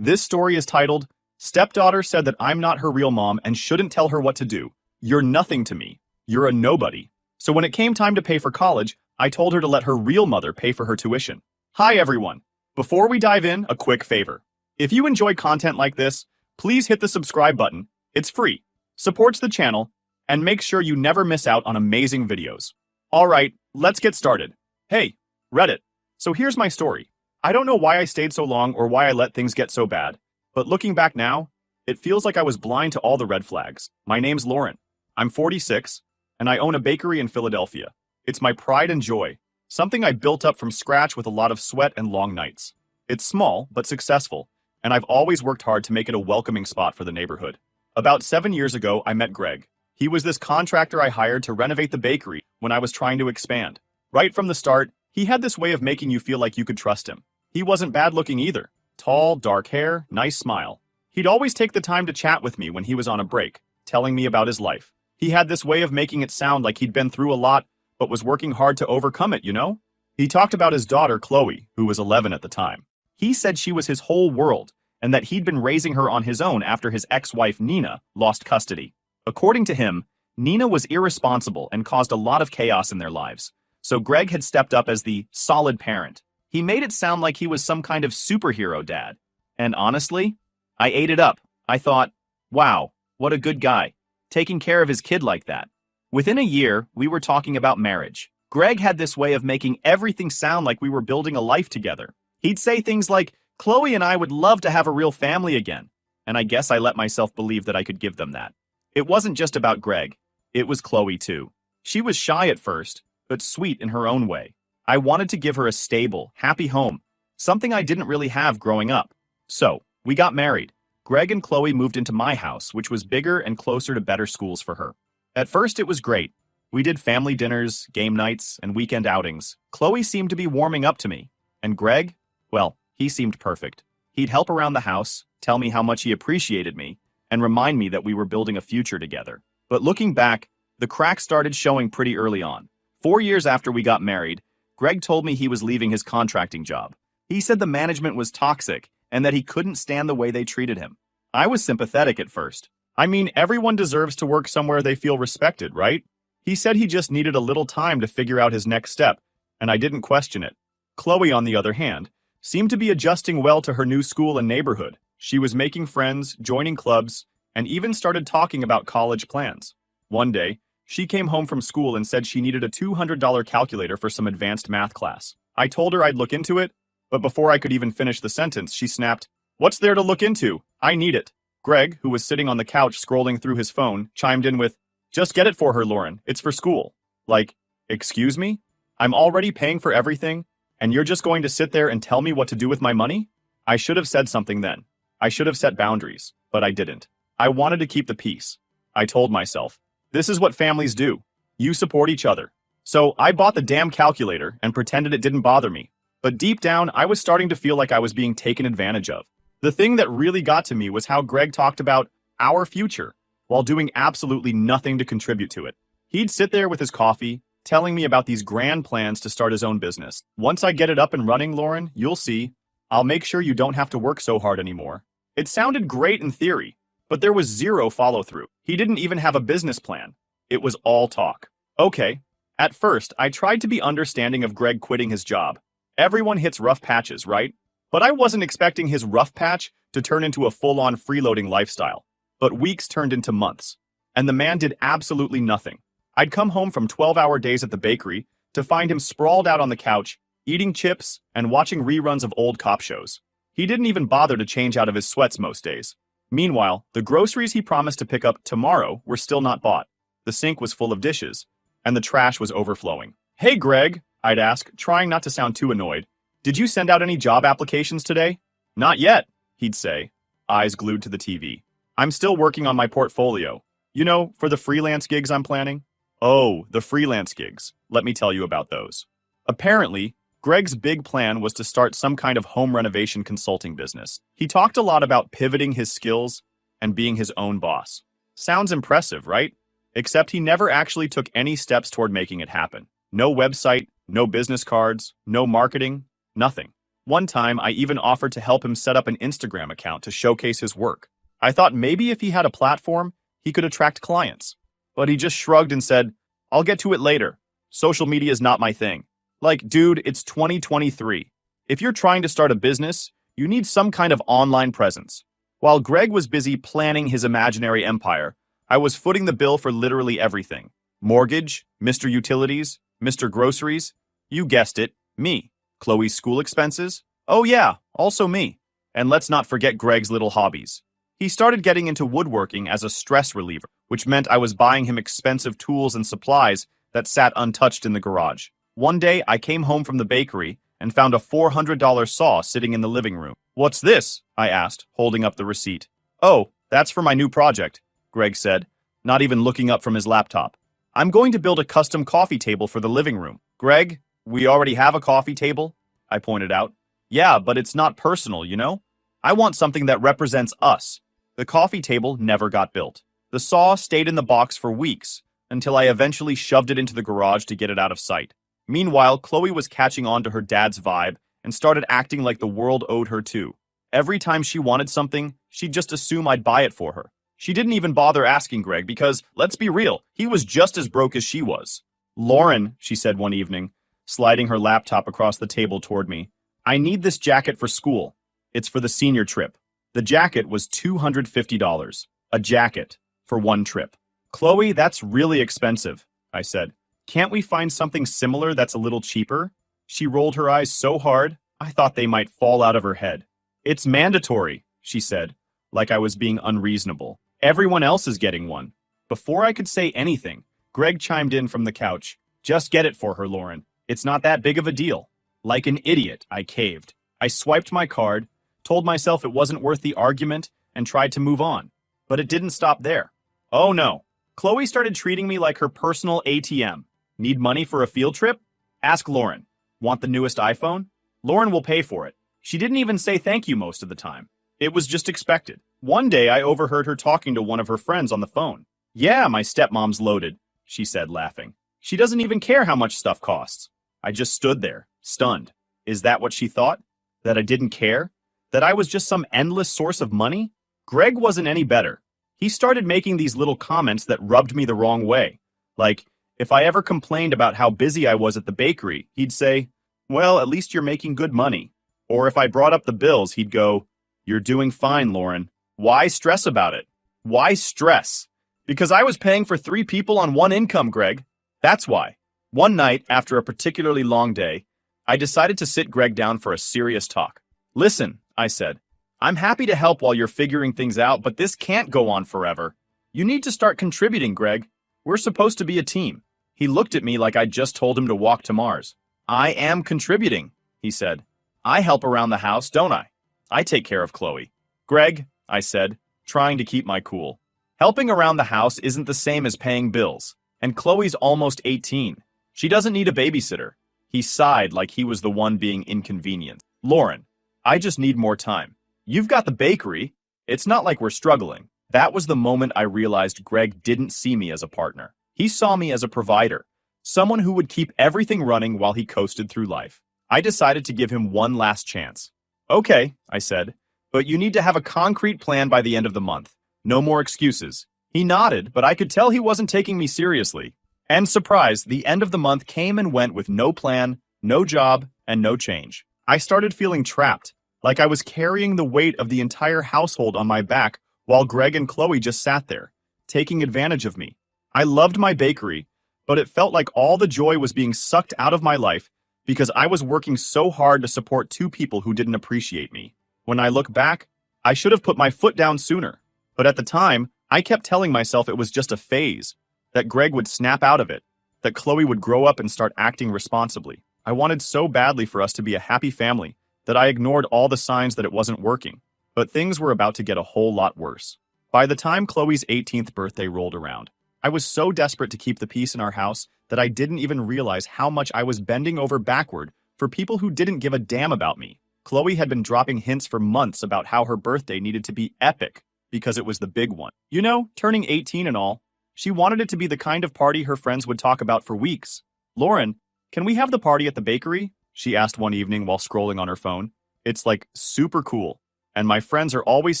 This story is titled, Stepdaughter Said That I'm Not Her Real Mom and Shouldn't Tell Her What to Do. You're nothing to me. You're a nobody. So when it came time to pay for college, I told her to let her real mother pay for her tuition. Hi everyone. Before we dive in, a quick favor. If you enjoy content like this, please hit the subscribe button. It's free, supports the channel, and make sure you never miss out on amazing videos. Alright, let's get started. Hey, Reddit. So here's my story. I don't know why I stayed so long or why I let things get so bad, but looking back now, it feels like I was blind to all the red flags. My name's Lauren. I'm 46, and I own a bakery in Philadelphia. It's my pride and joy, something I built up from scratch with a lot of sweat and long nights. It's small, but successful, and I've always worked hard to make it a welcoming spot for the neighborhood. About 7 years ago, I met Greg. He was this contractor I hired to renovate the bakery when I was trying to expand. Right from the start, he had this way of making you feel like you could trust him. He wasn't bad looking either. Tall, dark hair, nice smile. He'd always take the time to chat with me when he was on a break, telling me about his life. He had this way of making it sound like he'd been through a lot, but was working hard to overcome it, you know? He talked about his daughter, Chloe, who was 11 at the time. He said she was his whole world, and that he'd been raising her on his own after his ex-wife, Nina, lost custody. According to him, Nina was irresponsible and caused a lot of chaos in their lives. So Greg had stepped up as the solid parent. He made it sound like he was some kind of superhero dad. And honestly, I ate it up. I thought, wow, what a good guy, taking care of his kid like that. Within a year, we were talking about marriage. Greg had this way of making everything sound like we were building a life together. He'd say things like, Chloe and I would love to have a real family again. And I guess I let myself believe that I could give them that. It wasn't just about Greg. It was Chloe too. She was shy at first, but sweet in her own way. I wanted to give her a stable, happy home, something I didn't really have growing up. So, we got married. Greg and Chloe moved into my house, which was bigger and closer to better schools for her. At first, it was great. We did family dinners, game nights, and weekend outings. Chloe seemed to be warming up to me. And Greg? Well, he seemed perfect. He'd help around the house, tell me how much he appreciated me, and remind me that we were building a future together. But looking back, the cracks started showing pretty early on. 4 years after we got married, Greg told me he was leaving his contracting job. He said the management was toxic and that he couldn't stand the way they treated him. I was sympathetic at first. I mean, everyone deserves to work somewhere they feel respected, right? He said he just needed a little time to figure out his next step, and I didn't question it. Chloe, on the other hand, seemed to be adjusting well to her new school and neighborhood. She was making friends, joining clubs, and even started talking about college plans. One day, she came home from school and said she needed a $200 calculator for some advanced math class. I told her I'd look into it, but before I could even finish the sentence, she snapped, "What's there to look into? I need it." Greg, who was sitting on the couch scrolling through his phone, chimed in with, "Just get it for her, Lauren. It's for school." Like, excuse me? I'm already paying for everything, and you're just going to sit there and tell me what to do with my money? I should have said something then. I should have set boundaries, but I didn't. I wanted to keep the peace. I told myself, this is what families do. You support each other. So I bought the damn calculator and pretended it didn't bother me. But deep down, I was starting to feel like I was being taken advantage of. The thing that really got to me was how Greg talked about our future while doing absolutely nothing to contribute to it. He'd sit there with his coffee, telling me about these grand plans to start his own business. Once I get it up and running, Lauren, you'll see. I'll make sure you don't have to work so hard anymore. It sounded great in theory, but there was zero follow-through. He didn't even have a business plan. It was all talk. Okay. At first, I tried to be understanding of Greg quitting his job. Everyone hits rough patches, right? But I wasn't expecting his rough patch to turn into a full-on freeloading lifestyle. But weeks turned into months, and the man did absolutely nothing. I'd come home from 12-hour days at the bakery to find him sprawled out on the couch, eating chips and watching reruns of old cop shows. He didn't even bother to change out of his sweats most days. Meanwhile, the groceries he promised to pick up tomorrow were still not bought. The sink was full of dishes, and the trash was overflowing. "Hey, Greg," I'd ask, trying not to sound too annoyed. "Did you send out any job applications today?" "Not yet," he'd say, eyes glued to the TV. "I'm still working on my portfolio. You know, for the freelance gigs I'm planning." Oh, the freelance gigs. Let me tell you about those. Apparently, Greg's big plan was to start some kind of home renovation consulting business. He talked a lot about pivoting his skills and being his own boss. Sounds impressive, right? Except he never actually took any steps toward making it happen. No website, no business cards, no marketing, nothing. One time, I even offered to help him set up an Instagram account to showcase his work. I thought maybe if he had a platform, he could attract clients. But he just shrugged and said, "I'll get to it later. Social media is not my thing." Like, dude, it's 2023. If you're trying to start a business, you need some kind of online presence. While Greg was busy planning his imaginary empire, I was footing the bill for literally everything. Mortgage, Mr. Utilities, Mr. Groceries. You guessed it, me. Chloe's school expenses. Oh yeah, also me. And let's not forget Greg's little hobbies. He started getting into woodworking as a stress reliever, which meant I was buying him expensive tools and supplies that sat untouched in the garage. One day, I came home from the bakery and found a $400 saw sitting in the living room. "What's this?" I asked, holding up the receipt. "Oh, that's for my new project," Greg said, not even looking up from his laptop. "I'm going to build a custom coffee table for the living room." "Greg, we already have a coffee table," I pointed out. "Yeah, but it's not personal, you know? I want something that represents us." The coffee table never got built. The saw stayed in the box for weeks, until I eventually shoved it into the garage to get it out of sight. Meanwhile, Chloe was catching on to her dad's vibe and started acting like the world owed her too. Every time she wanted something, she'd just assume I'd buy it for her. She didn't even bother asking Greg because, let's be real, he was just as broke as she was. "Lauren," she said one evening, sliding her laptop across the table toward me, "I need this jacket for school. It's for the senior trip." The jacket was $250. A jacket for one trip. "Chloe, that's really expensive," I said. "Can't we find something similar that's a little cheaper?" She rolled her eyes so hard, I thought they might fall out of her head. "It's mandatory," she said, like I was being unreasonable. "Everyone else is getting one." Before I could say anything, Greg chimed in from the couch. "Just get it for her, Lauren. It's not that big of a deal." Like an idiot, I caved. I swiped my card, told myself it wasn't worth the argument, and tried to move on. But it didn't stop there. Oh no. Chloe started treating me like her personal ATM. Need money for a field trip? Ask Lauren. Want the newest iPhone? Lauren will pay for it. She didn't even say thank you most of the time. It was just expected. One day I overheard her talking to one of her friends on the phone. "Yeah, my stepmom's loaded," she said, laughing. "She doesn't even care how much stuff costs." I just stood there, stunned. Is that what she thought? That I didn't care? That I was just some endless source of money? Greg wasn't any better. He started making these little comments that rubbed me the wrong way. Like, if I ever complained about how busy I was at the bakery, he'd say, "Well, at least you're making good money." Or if I brought up the bills, he'd go, "You're doing fine, Lauren. Why stress about it?" Why stress? Because I was paying for 3 people on one income, Greg. That's why. One night, after a particularly long day, I decided to sit Greg down for a serious talk. "Listen," I said, "I'm happy to help while you're figuring things out, but this can't go on forever. You need to start contributing, Greg. We're supposed to be a team." He looked at me like I'd just told him to walk to Mars. "I am contributing," he said. "I help around the house, don't I? I take care of Chloe." "Greg," I said, trying to keep my cool. "Helping around the house isn't the same as paying bills. And Chloe's almost 18. She doesn't need a babysitter." He sighed like he was the one being inconvenienced. "Lauren, I just need more time. You've got the bakery. It's not like we're struggling." That was the moment I realized Greg didn't see me as a partner. He saw me as a provider, someone who would keep everything running while he coasted through life. I decided to give him one last chance. "Okay," I said, "but you need to have a concrete plan by the end of the month. No more excuses." He nodded, but I could tell he wasn't taking me seriously. And surprise, the end of the month came and went with no plan, no job, and no change. I started feeling trapped, like I was carrying the weight of the entire household on my back while Greg and Chloe just sat there, taking advantage of me. I loved my bakery, but it felt like all the joy was being sucked out of my life because I was working so hard to support 2 people who didn't appreciate me. When I look back, I should have put my foot down sooner. But at the time, I kept telling myself it was just a phase, that Greg would snap out of it, that Chloe would grow up and start acting responsibly. I wanted so badly for us to be a happy family that I ignored all the signs that it wasn't working. But things were about to get a whole lot worse. By the time Chloe's 18th birthday rolled around, I was so desperate to keep the peace in our house that I didn't even realize how much I was bending over backward for people who didn't give a damn about me. Chloe had been dropping hints for months about how her birthday needed to be epic because it was the big one. You know, turning 18 and all. She wanted it to be the kind of party her friends would talk about for weeks. "Lauren, can we have the party at the bakery?" she asked one evening while scrolling on her phone. It's like super cool. And my friends are always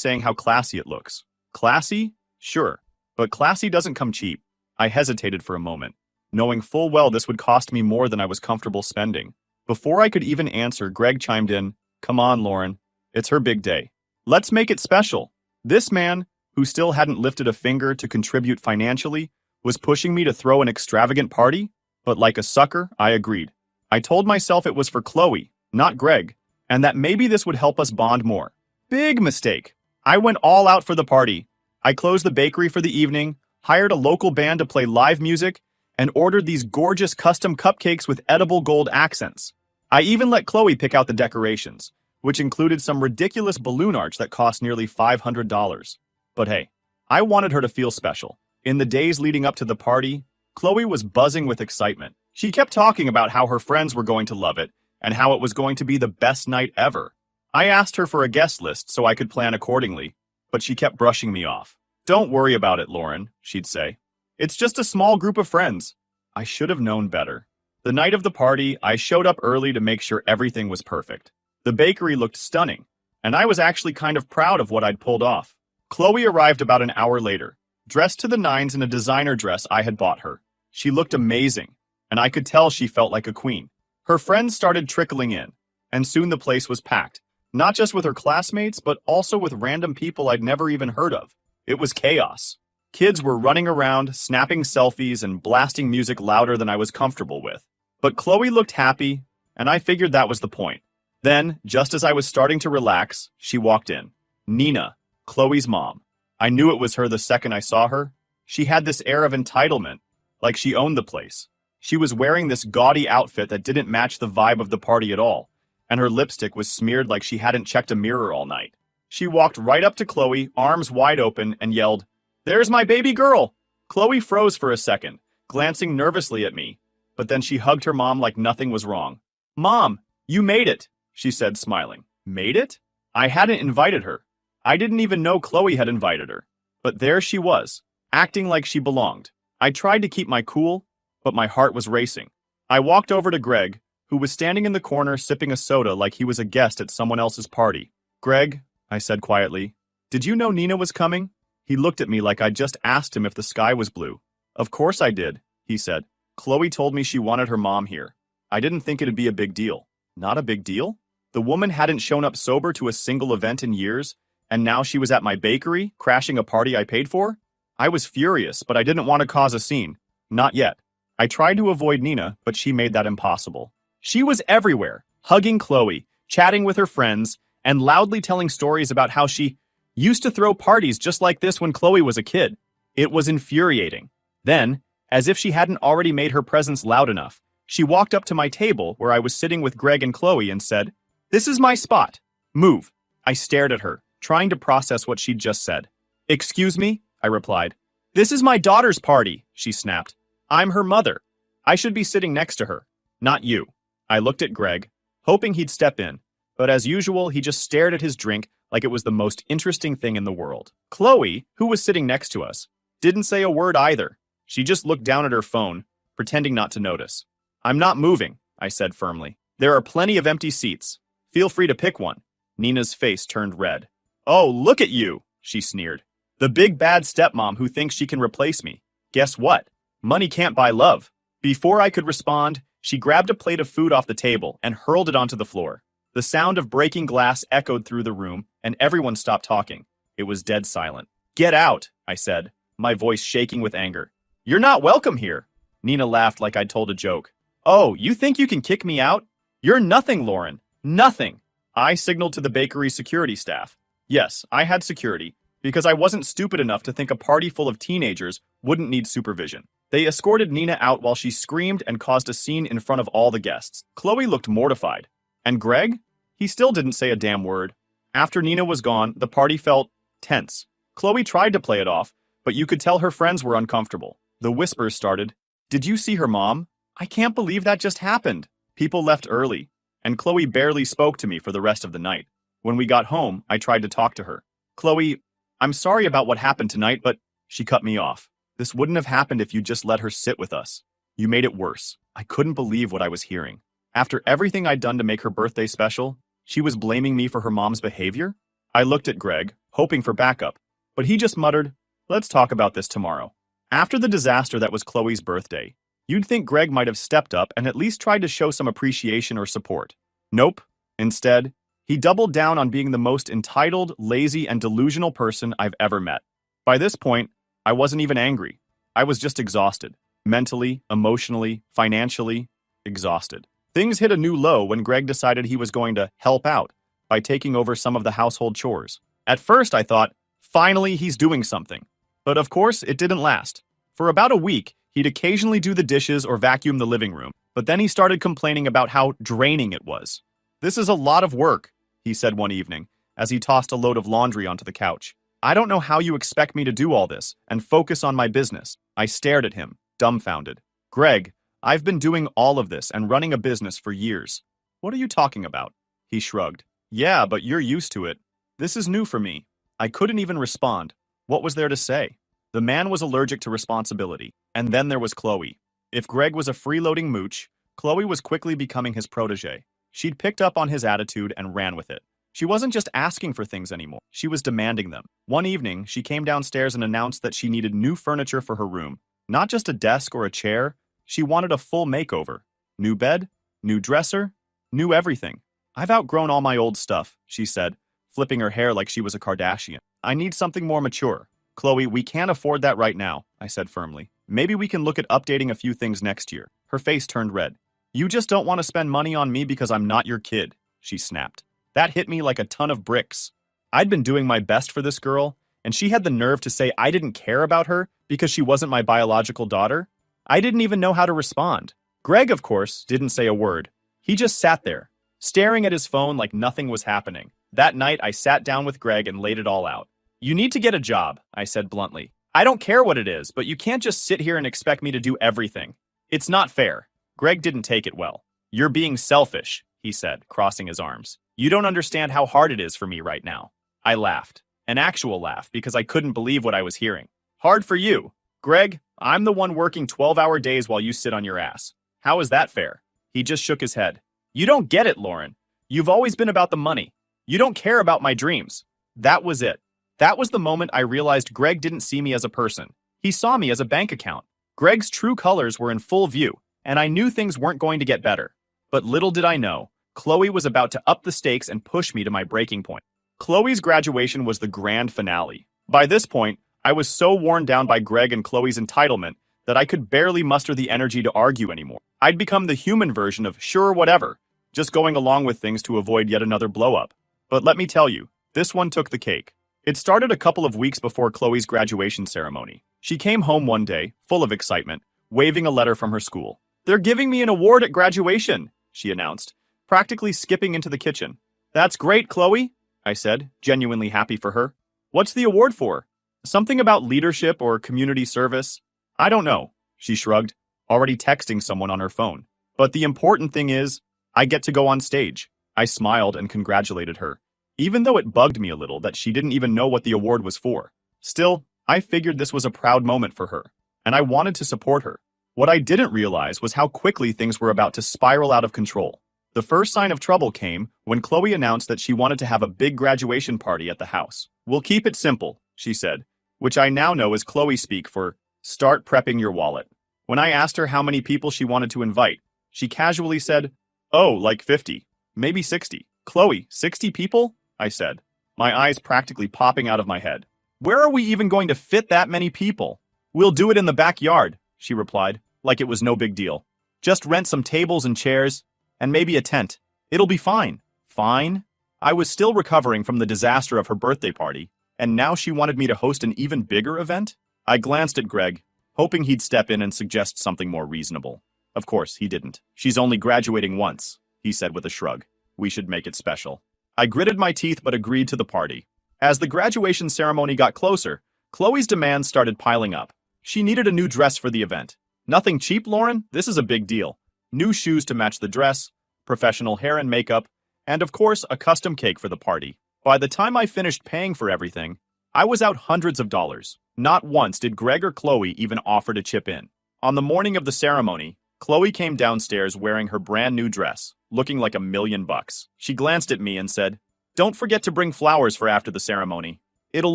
saying how classy it looks. Classy? Sure. But classy doesn't come cheap. I hesitated for a moment, knowing full well this would cost me more than I was comfortable spending. Before I could even answer, Greg chimed in, "Come on, Lauren. It's her big day. Let's make it special." This man, who still hadn't lifted a finger to contribute financially, was pushing me to throw an extravagant party? But like a sucker, I agreed. I told myself it was for Chloe, not Greg, and that maybe this would help us bond more. Big mistake. I went all out for the party. I closed the bakery for the evening, hired a local band to play live music, and ordered these gorgeous custom cupcakes with edible gold accents. I even let Chloe pick out the decorations, which included some ridiculous balloon arch that cost nearly $500. But hey, I wanted her to feel special. In the days leading up to the party, Chloe was buzzing with excitement. She kept talking about how her friends were going to love it and how it was going to be the best night ever. I asked her for a guest list so I could plan accordingly, but she kept brushing me off. "Don't worry about it, Lauren," she'd say. "It's just a small group of friends." I should have known better. The night of the party, I showed up early to make sure everything was perfect. The bakery looked stunning, and I was actually kind of proud of what I'd pulled off. Chloe arrived about an hour later, dressed to the nines in a designer dress I had bought her. She looked amazing, and I could tell she felt like a queen. Her friends started trickling in, and soon the place was packed. Not just with her classmates, but also with random people I'd never even heard of. It was chaos. Kids were running around, snapping selfies, and blasting music louder than I was comfortable with. But Chloe looked happy, and I figured that was the point. Then, just as I was starting to relax, she walked in. Nina, Chloe's mom. I knew it was her the second I saw her. She had this air of entitlement, like she owned the place. She was wearing this gaudy outfit that didn't match the vibe of the party at all, and her lipstick was smeared like she hadn't checked a mirror all night. She walked right up to Chloe, arms wide open, and yelled, "There's my baby girl!" Chloe froze for a second, glancing nervously at me, but then she hugged her mom like nothing was wrong. "Mom, you made it," she said, smiling. Made it? I hadn't invited her. I didn't even know Chloe had invited her. But there she was, acting like she belonged. I tried to keep my cool, but my heart was racing. I walked over to Greg, who was standing in the corner sipping a soda like he was a guest at someone else's party. "Greg," I said quietly, "did you know Nina was coming?" He looked at me like I'd just asked him if the sky was blue. "Of course I did," he said. "Chloe told me she wanted her mom here. I didn't think it'd be a big deal." Not a big deal? The woman hadn't shown up sober to a single event in years, and now she was at my bakery, crashing a party I paid for? I was furious, but I didn't want to cause a scene. Not yet. I tried to avoid Nina, but she made that impossible. She was everywhere, hugging Chloe, chatting with her friends, and loudly telling stories about how she used to throw parties just like this when Chloe was a kid. It was infuriating. Then, as if she hadn't already made her presence loud enough, she walked up to my table where I was sitting with Greg and Chloe and said, "This is my spot. Move." I stared at her, trying to process what she'd just said. "Excuse me?" I replied. "This is my daughter's party," she snapped. "I'm her mother. I should be sitting next to her, not you." I looked at Greg, hoping he'd step in, but as usual, he just stared at his drink like it was the most interesting thing in the world. Chloe, who was sitting next to us, didn't say a word either. She just looked down at her phone, pretending not to notice. "I'm not moving," I said firmly. "There are plenty of empty seats. Feel free to pick one." Nina's face turned red. "Oh, look at you," she sneered. "The big bad stepmom who thinks she can replace me. Guess what? Money can't buy love." Before I could respond, she grabbed a plate of food off the table and hurled it onto the floor. The sound of breaking glass echoed through the room, and everyone stopped talking. It was dead silent. "Get out," I said, my voice shaking with anger. "You're not welcome here." Nina laughed like I'd told a joke. "Oh, you think you can kick me out? You're nothing, Lauren. Nothing." I signaled to the bakery security staff. Yes, I had security, because I wasn't stupid enough to think a party full of teenagers wouldn't need supervision. They escorted Nina out while she screamed and caused a scene in front of all the guests. Chloe looked mortified. And Greg? He still didn't say a damn word. After Nina was gone, the party felt tense. Chloe tried to play it off, but you could tell her friends were uncomfortable. The whispers started. "Did you see her mom? I can't believe that just happened." People left early, and Chloe barely spoke to me for the rest of the night. When we got home, I tried to talk to her. "Chloe, I'm sorry about what happened tonight, but..." She cut me off. "This wouldn't have happened if you just let her sit with us. You made it worse." I couldn't believe what I was hearing. After everything I'd done to make her birthday special, She was blaming me for her mom's behavior? I looked at Greg, hoping for backup, but he just muttered, "Let's talk about this tomorrow." After the disaster that was Chloe's birthday, you'd think Greg might have stepped up and at least tried to show some appreciation or support. Nope. Instead, he doubled down on being the most entitled, lazy, and delusional person I've ever met. By this point, I wasn't even angry. I was just exhausted. Mentally, emotionally, financially, exhausted. Things hit a new low when Greg decided he was going to help out by taking over some of the household chores. At first, I thought, finally, he's doing something. But of course, it didn't last. For about a week, he'd occasionally do the dishes or vacuum the living room, but then he started complaining about how draining it was. "This is a lot of work," he said one evening, as he tossed a load of laundry onto the couch. "I don't know how you expect me to do all this and focus on my business." I stared at him, dumbfounded. "Greg, I've been doing all of this and running a business for years." "What are you talking about?" He shrugged. "Yeah, but you're used to it. This is new for me." I couldn't even respond. What was there to say? The man was allergic to responsibility. And then there was Chloe. If Greg was a freeloading mooch, Chloe was quickly becoming his protege. She'd picked up on his attitude and ran with it. She wasn't just asking for things anymore. She was demanding them. One evening, she came downstairs and announced that she needed new furniture for her room. Not just a desk or a chair. She wanted a full makeover. New bed, new dresser, new everything. "I've outgrown all my old stuff," she said, flipping her hair like she was a Kardashian. "I need something more mature." "Chloe, we can't afford that right now," I said firmly. "Maybe we can look at updating a few things next year." Her face turned red. "You just don't want to spend money on me because I'm not your kid," she snapped. That hit me like a ton of bricks. I'd been doing my best for this girl, and she had the nerve to say I didn't care about her because she wasn't my biological daughter. I didn't even know how to respond. Greg, of course, didn't say a word. He just sat there, staring at his phone like nothing was happening. That night, I sat down with Greg and laid it all out. "You need to get a job," I said bluntly. "I don't care what it is, but you can't just sit here and expect me to do everything. It's not fair." Greg didn't take it well. "You're being selfish," he said, crossing his arms. "You don't understand how hard it is for me right now." I laughed. An actual laugh, because I couldn't believe what I was hearing. "Hard for you? Greg, I'm the one working 12-hour days while you sit on your ass. How is that fair?" He just shook his head. "You don't get it, Lauren. You've always been about the money. You don't care about my dreams." That was it. That was the moment I realized Greg didn't see me as a person. He saw me as a bank account. Greg's true colors were in full view, and I knew things weren't going to get better. But little did I know, Chloe was about to up the stakes and push me to my breaking point. Chloe's graduation was the grand finale. By this point, I was so worn down by Greg and Chloe's entitlement that I could barely muster the energy to argue anymore. I'd become the human version of sure whatever, just going along with things to avoid yet another blow-up. But let me tell you, this one took the cake. It started a couple of weeks before Chloe's graduation ceremony. She came home one day, full of excitement, waving a letter from her school. "They're giving me an award at graduation," she announced, practically skipping into the kitchen. "That's great, Chloe," I said, genuinely happy for her. "What's the award for? Something about leadership or community service?" "I don't know," she shrugged, already texting someone on her phone. "But the important thing is, I get to go on stage." I smiled and congratulated her, even though it bugged me a little that she didn't even know what the award was for. Still, I figured this was a proud moment for her, and I wanted to support her. What I didn't realize was how quickly things were about to spiral out of control. The first sign of trouble came when Chloe announced that she wanted to have a big graduation party at the house. "We'll keep it simple," she said, which I now know is Chloe speak for start prepping your wallet. When I asked her how many people she wanted to invite, she casually said, "Oh, like 50, maybe 60. "Chloe, 60 people?" I said, my eyes practically popping out of my head. "Where are we even going to fit that many people?" "We'll do it in the backyard," she replied, like it was no big deal. "Just rent some tables and chairs, and maybe a tent. It'll be fine." Fine? I was still recovering from the disaster of her birthday party, and now she wanted me to host an even bigger event? I glanced at Greg, hoping he'd step in and suggest something more reasonable. Of course, he didn't. "She's only graduating once," he said with a shrug. "We should make it special." I gritted my teeth but agreed to the party. As the graduation ceremony got closer, Chloe's demands started piling up. She needed a new dress for the event. "Nothing cheap, Lauren? This is a big deal. New shoes to match the dress, professional hair and makeup, and of course, a custom cake for the party." By the time I finished paying for everything, I was out hundreds of dollars. Not once did Greg or Chloe even offer to chip in. On the morning of the ceremony, Chloe came downstairs wearing her brand new dress, looking like $1,000,000. She glanced at me and said, "Don't forget to bring flowers for after the ceremony. It'll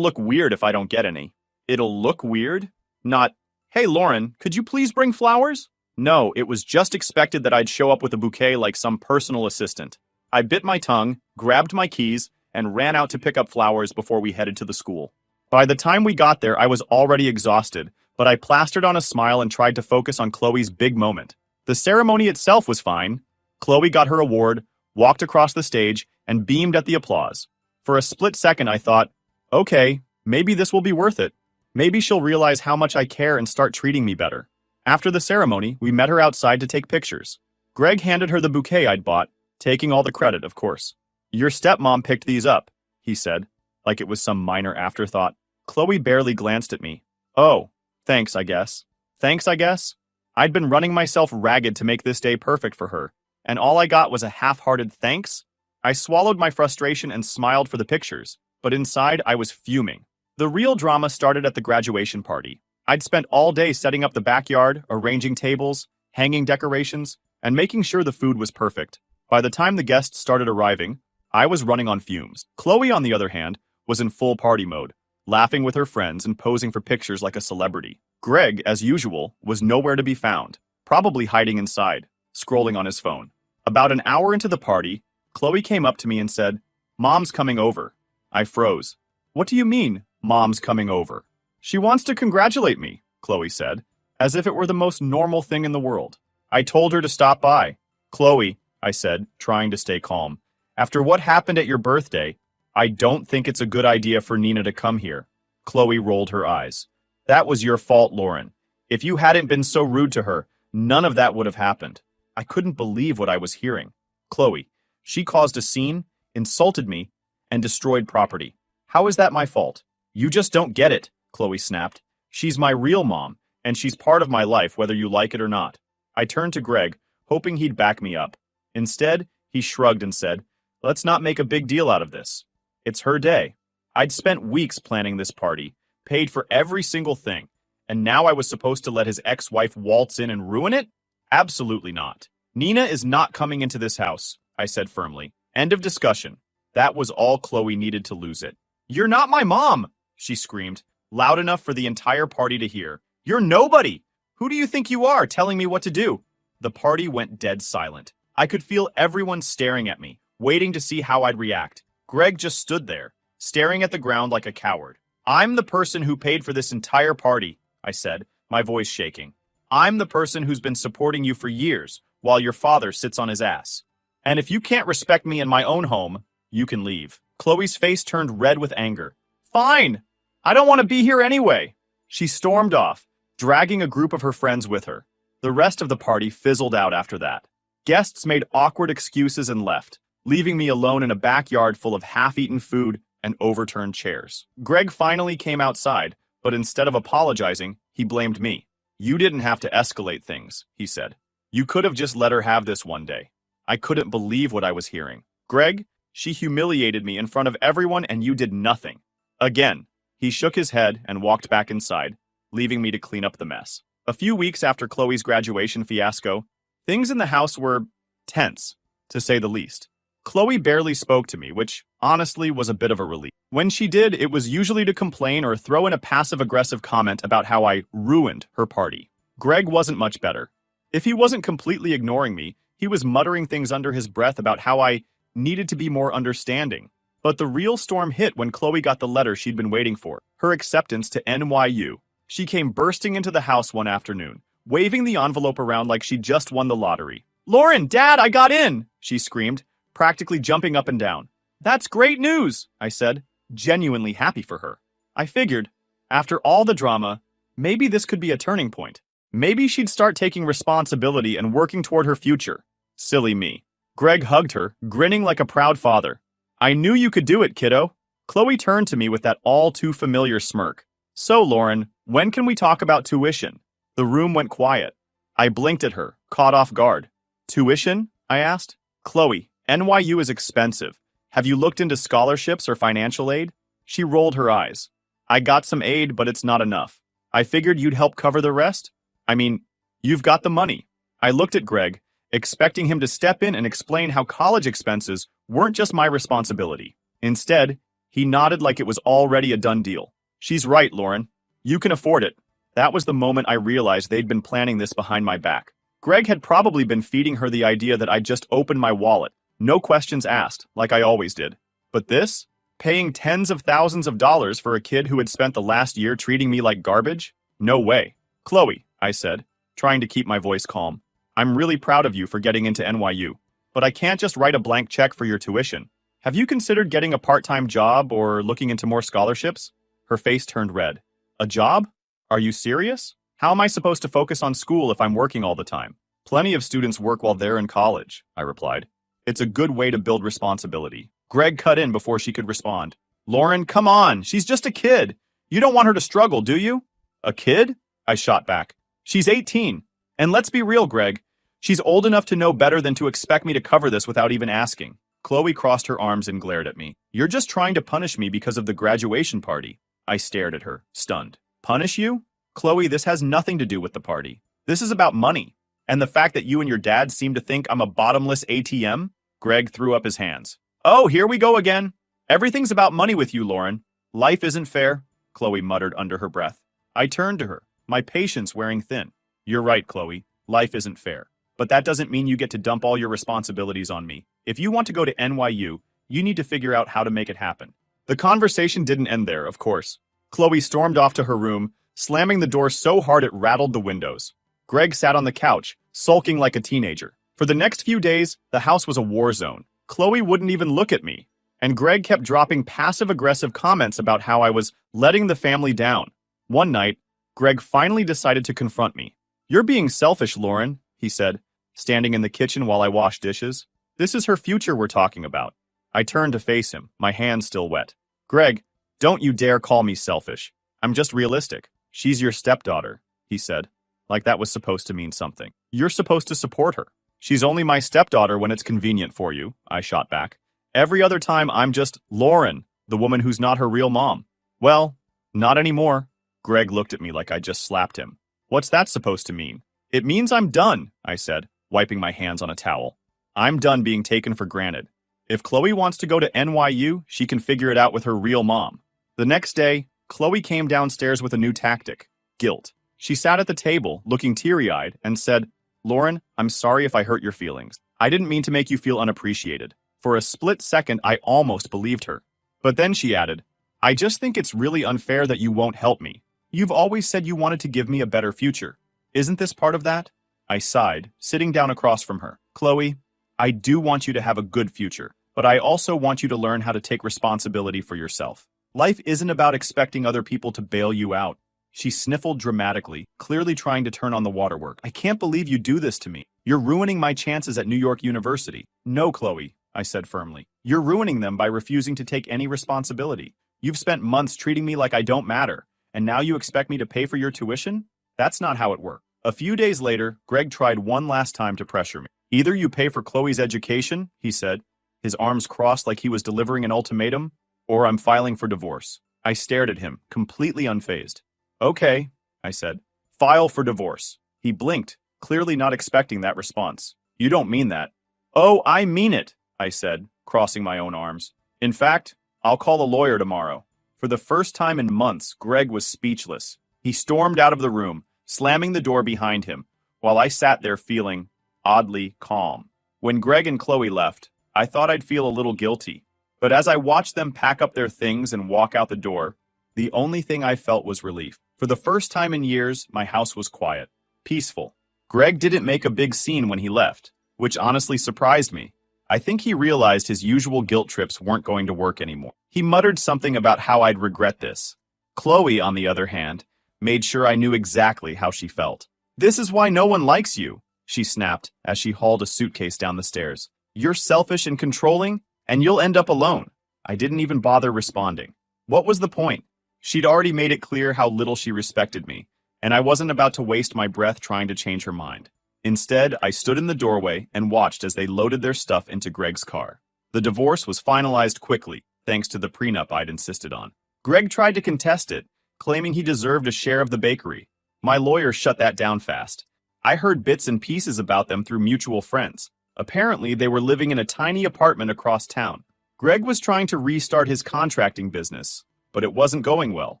look weird if I don't get any." It'll look weird? Not, "Hey Lauren, could you please bring flowers?" No, it was just expected that I'd show up with a bouquet like some personal assistant. I bit my tongue, grabbed my keys, and ran out to pick up flowers before we headed to the school. By the time we got there, I was already exhausted, but I plastered on a smile and tried to focus on Chloe's big moment. The ceremony itself was fine. Chloe got her award, walked across the stage, and beamed at the applause. For a split second, I thought, okay, maybe this will be worth it. Maybe she'll realize how much I care and start treating me better. After the ceremony, we met her outside to take pictures. Greg handed her the bouquet I'd bought, taking all the credit, of course. "Your stepmom picked these up," he said, like it was some minor afterthought. Chloe barely glanced at me. "Oh, thanks, I guess." Thanks, I guess? I'd been running myself ragged to make this day perfect for her, and all I got was a half-hearted thanks? I swallowed my frustration and smiled for the pictures, but inside I was fuming. The real drama started at the graduation party. I'd spent all day setting up the backyard, arranging tables, hanging decorations, and making sure the food was perfect. By the time the guests started arriving, I was running on fumes. Chloe, on the other hand, was in full party mode, laughing with her friends and posing for pictures like a celebrity. Greg, as usual, was nowhere to be found, probably hiding inside, scrolling on his phone. About an hour into the party, Chloe came up to me and said, "Mom's coming over." I froze. "What do you mean, Mom's coming over?" "She wants to congratulate me," Chloe said, as if it were the most normal thing in the world. I told her to stop by. "Chloe," I said, trying to stay calm, "after what happened at your birthday, I don't think it's a good idea for Nina to come here." Chloe rolled her eyes. "That was your fault, Lauren. If you hadn't been so rude to her, none of that would have happened." I couldn't believe what I was hearing. "Chloe, she caused a scene, insulted me, and destroyed property. How is that my fault?" "You just don't get it," Chloe snapped. "She's my real mom, and she's part of my life whether you like it or not." I turned to Greg, hoping he'd back me up. Instead, he shrugged and said, "Let's not make a big deal out of this. It's her day." I'd spent weeks planning this party, paid for every single thing, and now I was supposed to let his ex-wife waltz in and ruin it? Absolutely not. "Nina is not coming into this house," I said firmly. End of discussion. That was all Chloe needed to lose it. "You're not my mom!" she screamed, loud enough for the entire party to hear. "You're nobody! Who do you think you are, telling me what to do?" The party went dead silent. I could feel everyone staring at me, waiting to see how I'd react. Greg just stood there, staring at the ground like a coward. "I'm the person who paid for this entire party," I said, my voice shaking. "I'm the person who's been supporting you for years, while your father sits on his ass. And if you can't respect me in my own home, you can leave." Chloe's face turned red with anger. "Fine! I don't want to be here anyway." She stormed off, dragging a group of her friends with her. The rest of the party fizzled out after that. Guests made awkward excuses and left, leaving me alone in a backyard full of half-eaten food and overturned chairs. Greg finally came outside, but instead of apologizing, he blamed me. "You didn't have to escalate things," he said. "You could have just let her have this one day." I couldn't believe what I was hearing. "Greg, she humiliated me in front of everyone and you did nothing." Again, he shook his head and walked back inside, leaving me to clean up the mess. A few weeks after Chloe's graduation fiasco, things in the house were tense, to say the least. Chloe barely spoke to me, which honestly was a bit of a relief. When she did, it was usually to complain or throw in a passive-aggressive comment about how I ruined her party. Greg wasn't much better. If he wasn't completely ignoring me, he was muttering things under his breath about how I needed to be more understanding. But the real storm hit when Chloe got the letter she'd been waiting for, her acceptance to NYU. She came bursting into the house one afternoon, waving the envelope around like she'd just won the lottery. "Lauren, Dad, I got in!" she screamed, practically jumping up and down. "That's great news," I said, genuinely happy for her. I figured, after all the drama, maybe this could be a turning point. Maybe she'd start taking responsibility and working toward her future. Silly me. Greg hugged her, grinning like a proud father. "I knew you could do it, kiddo." Chloe turned to me with that all-too-familiar smirk. "So, Lauren, when can we talk about tuition?" The room went quiet. I blinked at her, caught off guard. "Tuition?" I asked. "Chloe, NYU is expensive. Have you looked into scholarships or financial aid?" She rolled her eyes. "I got some aid, but it's not enough. I figured you'd help cover the rest. I mean, you've got the money." I looked at Greg, expecting him to step in and explain how college expenses weren't just my responsibility. Instead, he nodded like it was already a done deal. She's right, Lauren. You can afford it. That was the moment I realized they'd been planning this behind my back. Greg had probably been feeding her the idea that I'd just opened my wallet, no questions asked, like I always did. But this? Paying tens of thousands of dollars for a kid who had spent the last year treating me like garbage? No way. Chloe, I said, trying to keep my voice calm. I'm really proud of you for getting into NYU, but I can't just write a blank check for your tuition. Have you considered getting a part-time job or looking into more scholarships? Her face turned red. A job? Are you serious? How am I supposed to focus on school if I'm working all the time? Plenty of students work while they're in college, I replied. It's a good way to build responsibility. Greg cut in before she could respond. Lauren, come on, she's just a kid. You don't want her to struggle, do you? A kid? I shot back. She's 18. And let's be real, Greg. She's old enough to know better than to expect me to cover this without even asking. Chloe crossed her arms and glared at me. You're just trying to punish me because of the graduation party. I stared at her, stunned. Punish you? Chloe, this has nothing to do with the party. This is about money. And the fact that you and your dad seem to think I'm a bottomless ATM? Greg threw up his hands. Oh, here we go again. Everything's about money with you, Lauren. Life isn't fair, Chloe muttered under her breath. I turned to her, my patience wearing thin. You're right, Chloe. Life isn't fair. But that doesn't mean you get to dump all your responsibilities on me. If you want to go to NYU, you need to figure out how to make it happen. The conversation didn't end there, of course. Chloe stormed off to her room, slamming the door so hard it rattled the windows. Greg sat on the couch, sulking like a teenager. For the next few days, the house was a war zone. Chloe wouldn't even look at me, and Greg kept dropping passive-aggressive comments about how I was letting the family down. One night, Greg finally decided to confront me. You're being selfish, Lauren, he said, standing in the kitchen while I washed dishes. This is her future we're talking about. I turned to face him, my hands still wet. Greg, don't you dare call me selfish. I'm just realistic. She's your stepdaughter, he said, like that was supposed to mean something. You're supposed to support her. She's only my stepdaughter when it's convenient for you, I shot back. Every other time I'm just Lauren, the woman who's not her real mom. Well, not anymore. Greg looked at me like I just slapped him. What's that supposed to mean? It means I'm done, I said, wiping my hands on a towel. I'm done being taken for granted. If Chloe wants to go to NYU, she can figure it out with her real mom. The next day, Chloe came downstairs with a new tactic, guilt. She sat at the table, looking teary-eyed, and said, Lauren, I'm sorry if I hurt your feelings. I didn't mean to make you feel unappreciated. For a split second, I almost believed her. But then she added, I just think it's really unfair that you won't help me. You've always said you wanted to give me a better future. Isn't this part of that? I sighed, sitting down across from her. Chloe, I do want you to have a good future, but I also want you to learn how to take responsibility for yourself. Life isn't about expecting other people to bail you out. She sniffled dramatically, clearly trying to turn on the waterwork. I can't believe you do this to me. You're ruining my chances at New York University. No, Chloe, I said firmly. You're ruining them by refusing to take any responsibility. You've spent months treating me like I don't matter, and now you expect me to pay for your tuition? That's not how it works. A few days later, Greg tried one last time to pressure me. Either you pay for Chloe's education, he said, his arms crossed like he was delivering an ultimatum, or I'm filing for divorce. I stared at him, completely unfazed. Okay, I said. File for divorce. He blinked, clearly not expecting that response. You don't mean that. Oh, I mean it, I said, crossing my own arms. In fact, I'll call a lawyer tomorrow. For the first time in months, Greg was speechless. He stormed out of the room, slamming the door behind him, while I sat there feeling oddly calm. When Greg and Chloe left, I thought I'd feel a little guilty. But as I watched them pack up their things and walk out the door, the only thing I felt was relief. For the first time in years, my house was quiet, peaceful. Greg didn't make a big scene when he left, which honestly surprised me. I think he realized his usual guilt trips weren't going to work anymore. He muttered something about how I'd regret this. Chloe, on the other hand, made sure I knew exactly how she felt. This is why no one likes you, she snapped as she hauled a suitcase down the stairs. You're selfish and controlling, and you'll end up alone. I didn't even bother responding. What was the point? She'd already made it clear how little she respected me, and I wasn't about to waste my breath trying to change her mind. Instead, I stood in the doorway and watched as they loaded their stuff into Greg's car. The divorce was finalized quickly, thanks to the prenup I'd insisted on. Greg tried to contest it, claiming he deserved a share of the bakery. My lawyer shut that down fast. I heard bits and pieces about them through mutual friends. Apparently, they were living in a tiny apartment across town. Greg was trying to restart his contracting business, but it wasn't going well.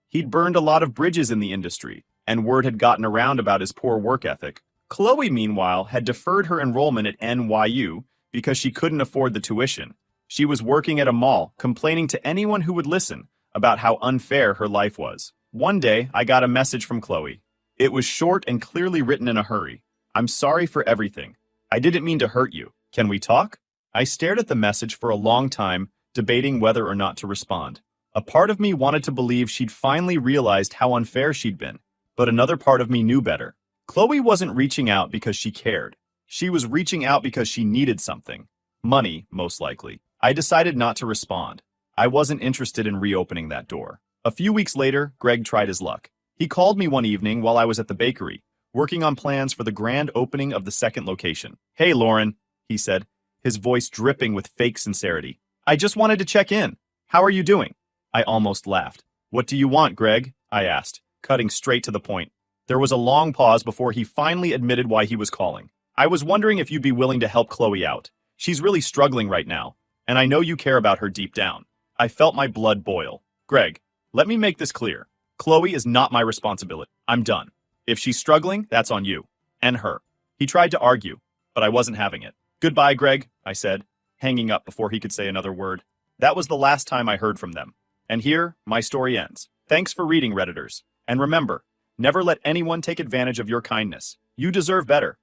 He'd burned a lot of bridges in the industry, and word had gotten around about his poor work ethic. Chloe, meanwhile, had deferred her enrollment at NYU because she couldn't afford the tuition. She was working at a mall, complaining to anyone who would listen about how unfair her life was. One day, I got a message from Chloe. It was short and clearly written in a hurry. "I'm sorry for everything. I didn't mean to hurt you. Can we talk?" I stared at the message for a long time, debating whether or not to respond. A part of me wanted to believe she'd finally realized how unfair she'd been, but another part of me knew better. Chloe wasn't reaching out because she cared. She was reaching out because she needed something. Money, most likely. I decided not to respond. I wasn't interested in reopening that door. A few weeks later, Greg tried his luck. He called me one evening while I was at the bakery, working on plans for the grand opening of the second location. "Hey, Lauren," he said, his voice dripping with fake sincerity. "I just wanted to check in. How are you doing?" I almost laughed. "What do you want, Greg?" I asked, cutting straight to the point. There was a long pause before he finally admitted why he was calling. "I was wondering if you'd be willing to help Chloe out. She's really struggling right now, and I know you care about her deep down." I felt my blood boil. "Greg, let me make this clear. Chloe is not my responsibility. I'm done. If she's struggling, that's on you. And her." He tried to argue, but I wasn't having it. "Goodbye, Greg," I said, hanging up before he could say another word. That was the last time I heard from them. And here, my story ends. Thanks for reading, Redditors. And remember, never let anyone take advantage of your kindness. You deserve better.